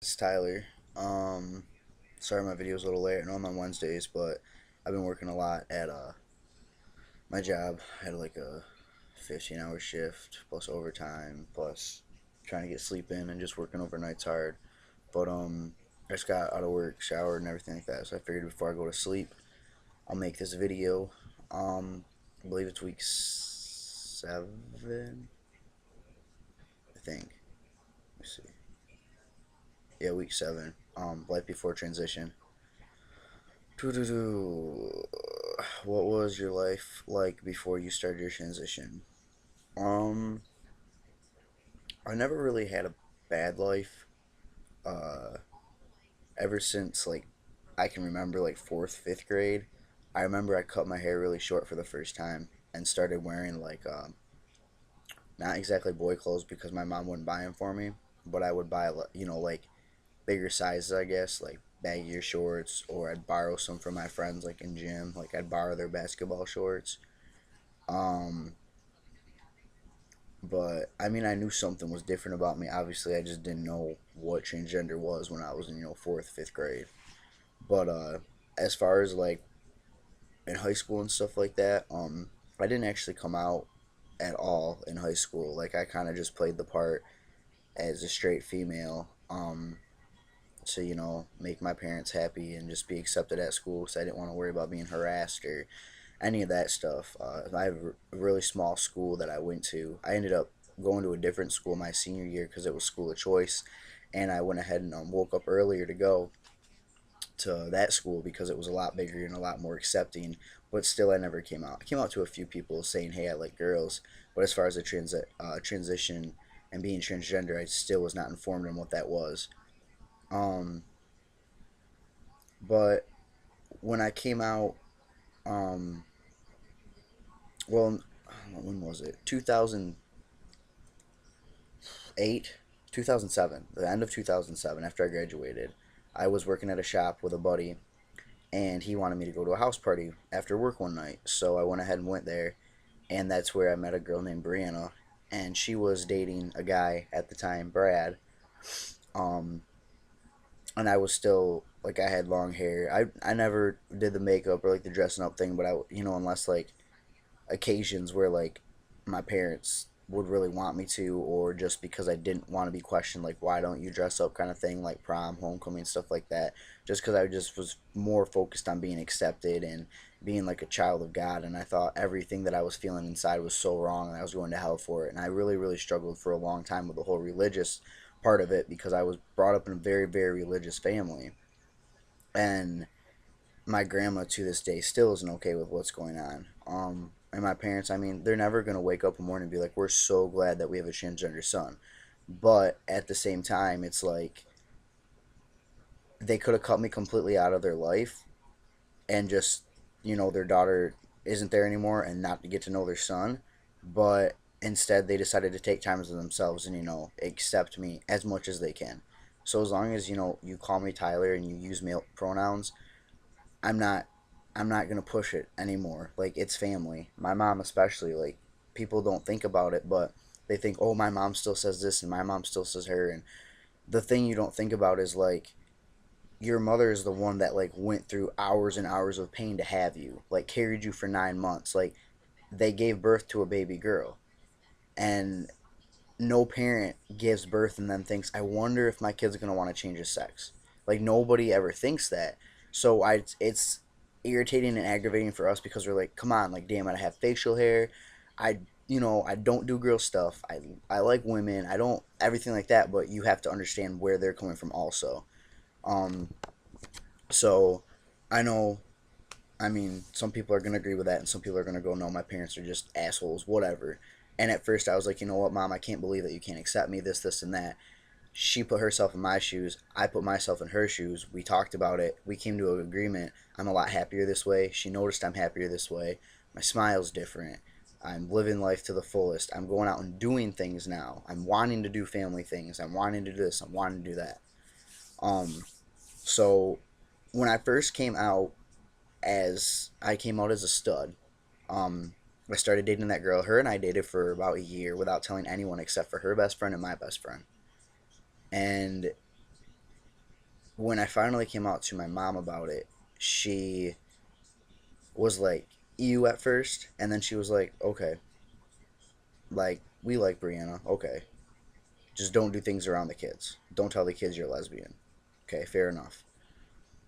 It's Tyler. Sorry my video's a little late. I know I'm on Wednesdays, but I've been working a lot at my job. I had like a 15-hour shift plus overtime plus trying to get sleep in and just working overnights hard. But I just got out of work, showered, and everything like that. So I figured before I go to sleep, I'll make this video. I believe it's week 7, I think. Let me see. Yeah, week 7. Life before transition. Doo-doo-doo. What was your life like before you started your transition? Um, I never really had a bad life. Uh, Ever since like I can remember, like fourth, fifth grade. I remember I cut my hair really short for the first time and started wearing like not exactly boy clothes because my mom wouldn't buy them for me, but I would buy like bigger sizes, I guess, like baggier shorts, or I'd borrow some from my friends like in gym. Like I'd borrow their basketball shorts. Um, But I mean, I knew something was different about me. Obviously, I just didn't know what transgender was when I was in fourth, fifth grade. But as far as like in high school and stuff like that, I didn't actually come out at all in high school. Like I kind of just played the part as a straight female. To make my parents happy and just be accepted at school. So I didn't want to worry about being harassed or any of that stuff. I have a really small school that I went to. I ended up going to a different school my senior year because it was school of choice, and I went ahead and woke up earlier to go to that school because it was a lot bigger and a lot more accepting. But still, I never came out. I came out to a few people saying, "Hey, I like girls," but as far as the transition and being transgender, I still was not informed on what that was. Um, but when I came out, um, well, when was it? 2008, 2007, the end of 2007, after I graduated. I was working at a shop with a buddy, and he wanted me to go to a house party after work one night. So I went ahead and went there, and that's where I met a girl named Brianna, and she was dating a guy at the time, Brad. Um, and I was still like I had long hair. I never did the makeup or like the dressing up thing, but unless like occasions where like my parents would really want me to, or just because I didn't want to be questioned, like why don't you dress up kind of thing, like prom, homecoming, stuff like that. Just because I just was more focused on being accepted and being like a child of God, and I thought everything that I was feeling inside was so wrong and I was going to hell for it. And I really, really struggled for a long time with the whole religious part of it because I was brought up in a very, very religious family. And my grandma to this day still isn't okay with what's going on. And my parents, I mean, they're never gonna wake up in the morning and be like, "We're so glad that we have a transgender son," but at the same time, it's like they could have cut me completely out of their life and just, their daughter isn't there anymore and not to get to know their son, but instead they decided to take time to themselves and accept me as much as they can. So as long as you call me Tyler and you use male pronouns, I'm not I'm not gonna push it anymore. Like it's family. My mom especially, like people don't think about it, but they think, oh, my mom still says this and my mom still says her. And the thing you don't think about is like your mother is the one that like went through hours and hours of pain to have you, like carried you for 9 months. Like they gave birth to a baby girl, and no parent gives birth and then thinks, I wonder if my kid's gonna want to change his sex. Like nobody ever thinks that. So it's irritating and aggravating for us because we're like, come on, like damn it, I have facial hair, I don't do girl stuff. I like women. I don't everything like that, but you have to understand where they're coming from also. Um, so I know. I mean, some people are gonna agree with that, and some people are gonna go, "No, my parents are just assholes, whatever." And at first, I was like, "You know what, mom? I can't believe that you can't accept me. This, and that." She put herself in my shoes. I put myself in her shoes. We talked about it. We came to an agreement. I'm a lot happier this way. She noticed I'm happier this way. My smile's different. I'm living life to the fullest. I'm going out and doing things now. I'm wanting to do family things. I'm wanting to do this. I'm wanting to do that. Um, so when I first came out, as I came out as a stud. Um, I started dating that girl. Her and I dated for about a year without telling anyone except for her best friend and my best friend. And when I finally came out to my mom about it, she was like, "You" at first, and then she was like, "Okay, like we like Brianna. Okay, just don't do things around the kids. Don't tell the kids you're lesbian." Okay, fair enough.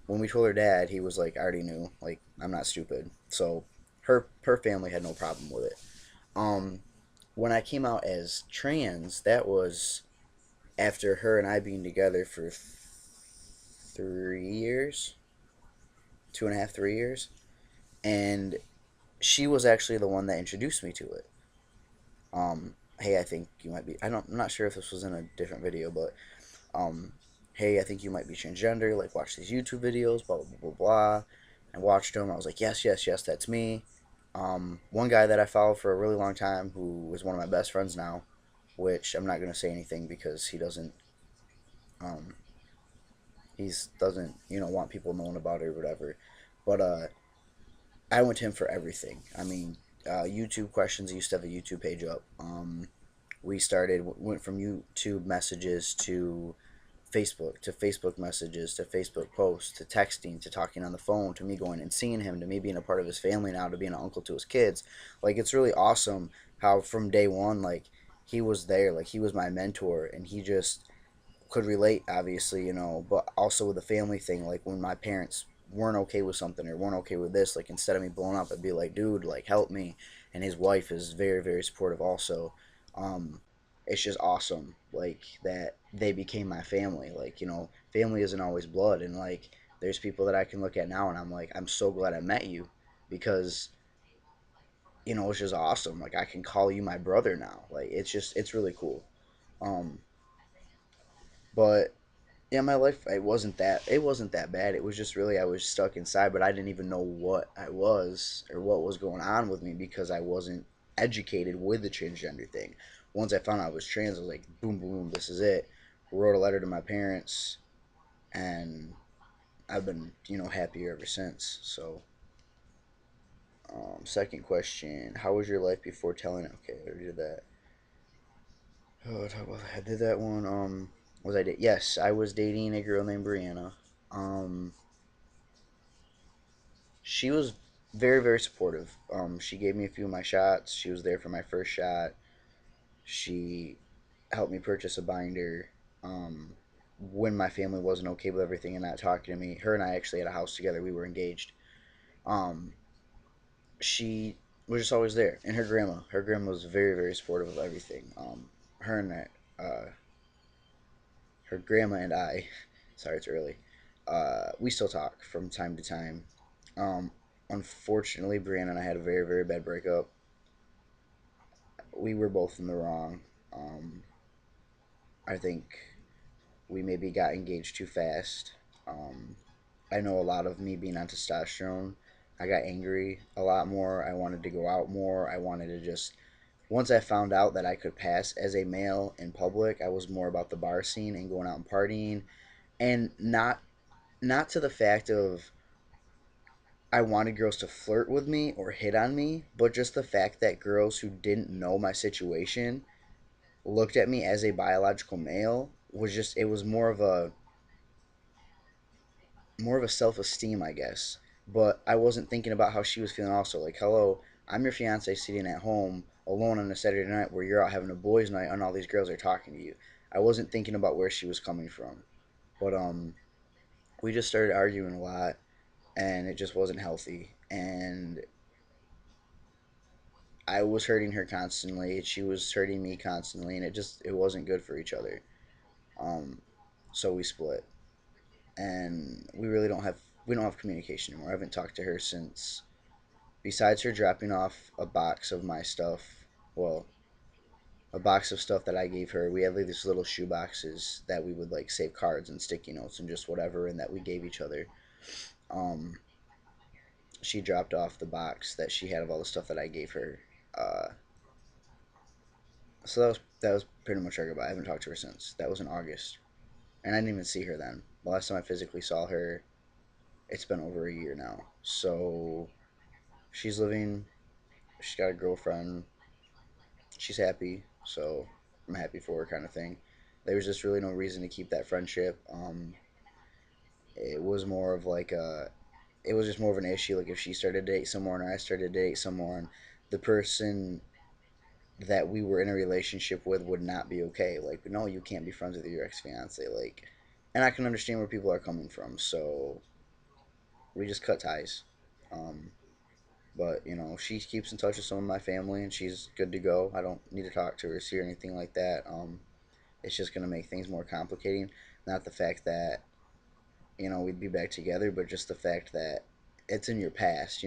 When we told her dad, he was like, "I already knew. Like, I'm not stupid." So her family had no problem with it. Um, when I came out as trans, that was after her and I being together for 3 years, 2.5, 3 years, and she was actually the one that introduced me to it. Hey, I think you might be. I'm not sure if this was in a different video, but um, hey, I think you might be transgender. Like, watch these YouTube videos, blah blah blah blah blah. I watched them. I was like, yes, yes, yes, that's me. One guy that I followed for a really long time, who is one of my best friends now, which I'm not gonna say anything because he doesn't, um, he's doesn't, want people knowing about it or whatever. But I went to him for everything. I mean, YouTube questions. I used to have a YouTube page up. We started went from YouTube messages to Facebook messages to Facebook posts to texting to talking on the phone to me going and seeing him to me being a part of his family now to being an uncle to his kids. Like, it's really awesome how from day one, like, he was there, like he was my mentor, and he just could relate, obviously, but also with the family thing, like when my parents weren't okay with something or weren't okay with this, like instead of me blowing up, I'd be like, dude, like help me. And his wife is very, very supportive also. Um, it's just awesome, like that they became my family. Like, family isn't always blood, and like there's people that I can look at now and I'm like, I'm so glad I met you because it's just awesome. Like I can call you my brother now. Like it's really cool. Um, but yeah, my life it wasn't that bad. It was just really I was stuck inside, but I didn't even know what I was or what was going on with me because I wasn't educated with the transgender thing. Once I found out I was trans, I was like, boom, boom, boom, this is it. Wrote a letter to my parents, and I've been happier ever since. So, second question: how was your life before telling it? Okay, I already did that. Oh, talk about I did that one. Was I did? Yes, I was dating a girl named Brianna. Um, she was very, very supportive. She gave me a few of my shots. She was there for my first shot. She helped me purchase a binder. When my family wasn't okay with everything and not talking to me, her and I actually had a house together. We were engaged. Um, she was just always there, and her grandma was very, very supportive of everything. Her and her grandma and I, sorry, it's early. We still talk from time to time. Um, Unfortunately, Brianna and I had a very, very bad breakup. We were both in the wrong. Um, I think we maybe got engaged too fast. Um, I know a lot of me being on testosterone. I got angry a lot more. I wanted to go out more. I wanted to just. Once I found out that I could pass as a male in public, I was more about the bar scene and going out and partying, and not to the fact of I wanted girls to flirt with me or hit on me, but just the fact that girls who didn't know my situation looked at me as a biological male was just it was more of a self-esteem, I guess. But I wasn't thinking about how she was feeling also. Like, hello, I'm your fiance sitting at home alone on a Saturday night where you're out having a boys' night and all these girls are talking to you. I wasn't thinking about where she was coming from. But we just started arguing a lot and it just wasn't healthy. And I was hurting her constantly. She was hurting me constantly, and it wasn't good for each other. Um, so we split, and we don't have communication anymore. I haven't talked to her since. Besides her dropping off a box of my stuff, well, a box of stuff that I gave her, we had like these little shoe boxes that we would like save cards and sticky notes and just whatever, and that we gave each other. Um, she dropped off the box that she had of all the stuff that I gave her. Uh, So that was pretty much our goodbye. I haven't talked to her since. That was in August, and I didn't even see her then. The last time I physically saw her, it's been over a year now. So she's living. She's got a girlfriend. She's happy. So I'm happy for her, kind of thing. There was just really no reason to keep that friendship. It was more of like a, it was just more of an issue. Like if she started to date someone or I started to date someone, the person that we were in a relationship with would not be okay. Like, no, you can't be friends with your ex fiance. Like, and I can understand where people are coming from. So we just cut ties. Um, but she keeps in touch with some of my family, and she's good to go. I don't need to talk to her, see her, anything like that. It's just gonna make things more complicating. Not the fact that we'd be back together, but just the fact that it's in your past.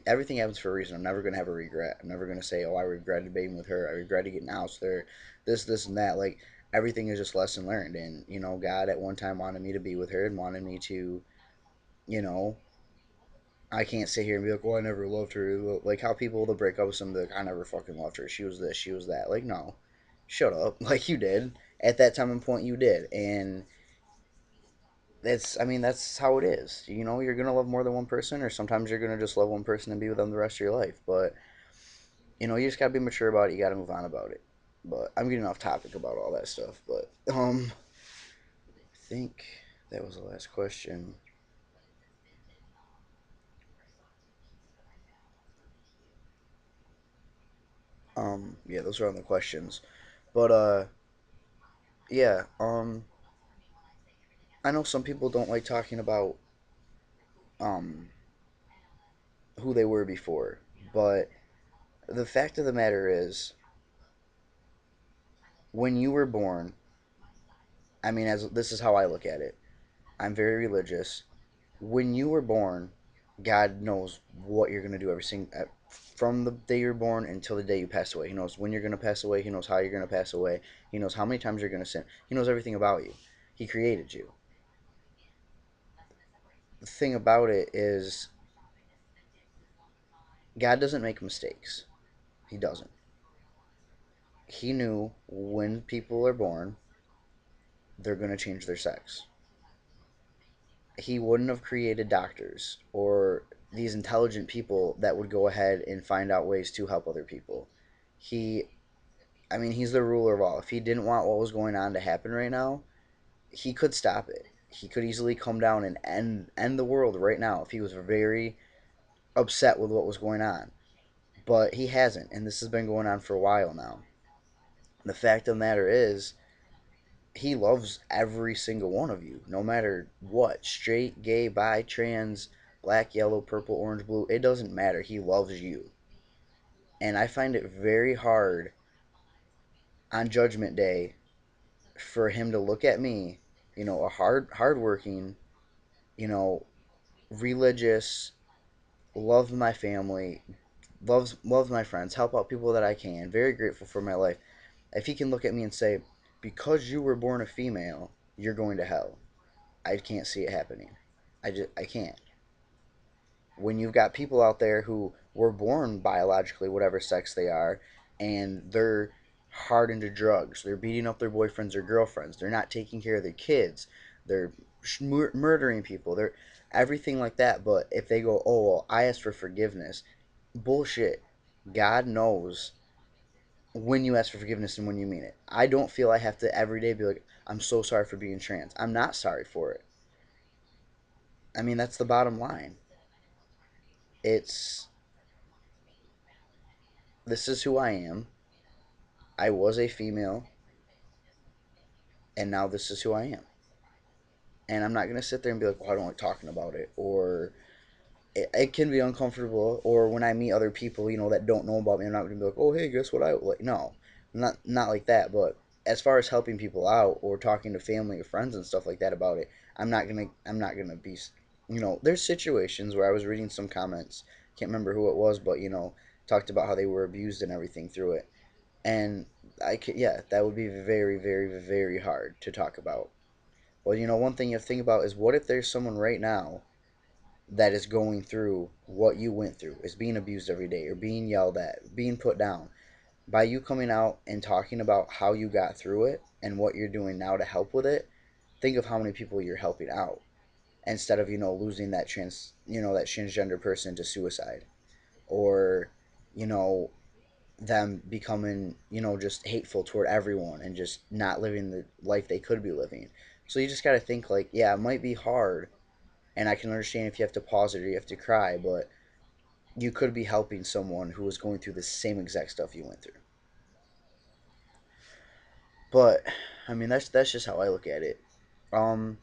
Everything happens for a reason. I'm never gonna have a regret. I'm never gonna say, "Oh, I regretted being with her. I regretted getting out with her." This, and that. Like everything is just lesson learned. And God at one time wanted me to be with her and wanted me to, you know, I can't sit here and be like, "Oh, I never loved her." Like how people will break up with somebody like, "I never fucking loved her. She was this. She was that." Like no, shut up. Like you did at that time and point. You did, and that's how it is. You're gonna love more than one person, or sometimes you're gonna just love one person and be with them the rest of your life. But you just gotta be mature about it. You gotta move on about it. But I'm getting off topic about all that stuff. But I think that was the last question. Yeah, those are on the questions. But yeah. I know some people don't like talking about um who they were before, but the fact of the matter is, when you were born, as this is how I look at it. I'm very religious. When you were born, God knows what you're gonna do every single from the day you're born until the day you pass away. He knows when you're gonna pass away. He knows how you're gonna pass away. He knows how many times you're gonna sin. He knows everything about you. He created you. The thing about it is, God doesn't make mistakes. He doesn't. He knew when people are born, they're gonna change their sex. He wouldn't have created doctors or these intelligent people that would go ahead and find out ways to help other people. He, he's the ruler of all. If he didn't want what was going on to happen right now, he could stop it. He could easily come down and end the world right now if he was very upset with what was going on. But he hasn't, and this has been going on for a while now. The fact of the matter is, he loves every single one of you, no matter what. Straight, gay, bi, trans, black, yellow, purple, orange, blue. It doesn't matter. He loves you. And I find it very hard on Judgment Day for him to look at me, a hardworking, you know, religious, love my family, loves my friends, help out people that I can, very grateful for my life. If he can look at me and say, because you were born a female, you're going to hell. I can't see it happening. I can't. When you've got people out there who were born biologically whatever sex they are, and they're hard into drugs, they're beating up their boyfriends or girlfriends, they're not taking care of their kids, they're murdering people, they're everything like that. But if they go, oh well, I asked for forgiveness, bullshit. God knows when you ask for forgiveness and when you mean it. I don't feel I have to every day be like, I'm so sorry for being trans. I'm not sorry for it. That's the bottom line. It's This is who I am. I was a female, and now this is who I am. And I'm not gonna sit there and be like, "Well, I don't like talking about it," or it can be uncomfortable. Or when I meet other people, that don't know about me, I'm not gonna be like, "Oh, hey, guess what I like?" No, not like that. But as far as helping people out or talking to family or friends and stuff like that about it, I'm not gonna be. There's situations where I was reading some comments. Can't remember who it was, but talked about how they were abused and everything through it. And yeah, that would be very, very, very hard to talk about. Well, one thing you have to think about is, what if there's someone right now that is going through what you went through, is being abused every day, or being yelled at, being put down. By you coming out and talking about how you got through it and what you're doing now to help with it, think of how many people you're helping out, instead of losing that transgender person to suicide, or you know them becoming, just hateful toward everyone and just not living the life they could be living. So you just got to think like, yeah, it might be hard And I can understand if you have to pause it or you have to cry, but you could be helping someone who was going through the same exact stuff you went through. But I mean, that's just how I look at it. Um,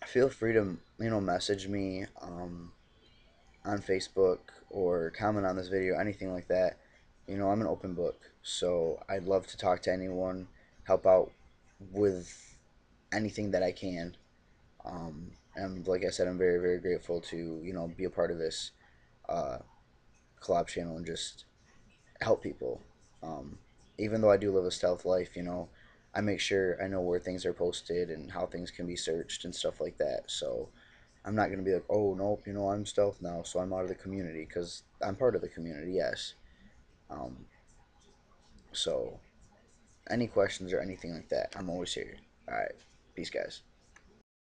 Feel free to message me on Facebook or comment on this video, anything like that. I'm an open book, so I'd love to talk to anyone, help out with anything that I can. And like I said, I'm very, very grateful to be a part of this uh, collab channel and just help people. Um, Even though I do live a stealth life, I make sure I know where things are posted and how things can be searched and stuff like that. So I'm not gonna be like, oh nope, I'm stealth now, so I'm out of the community, because I'm part of the community, yes. Um, so any questions or anything like that, I'm always here. All right, peace, guys.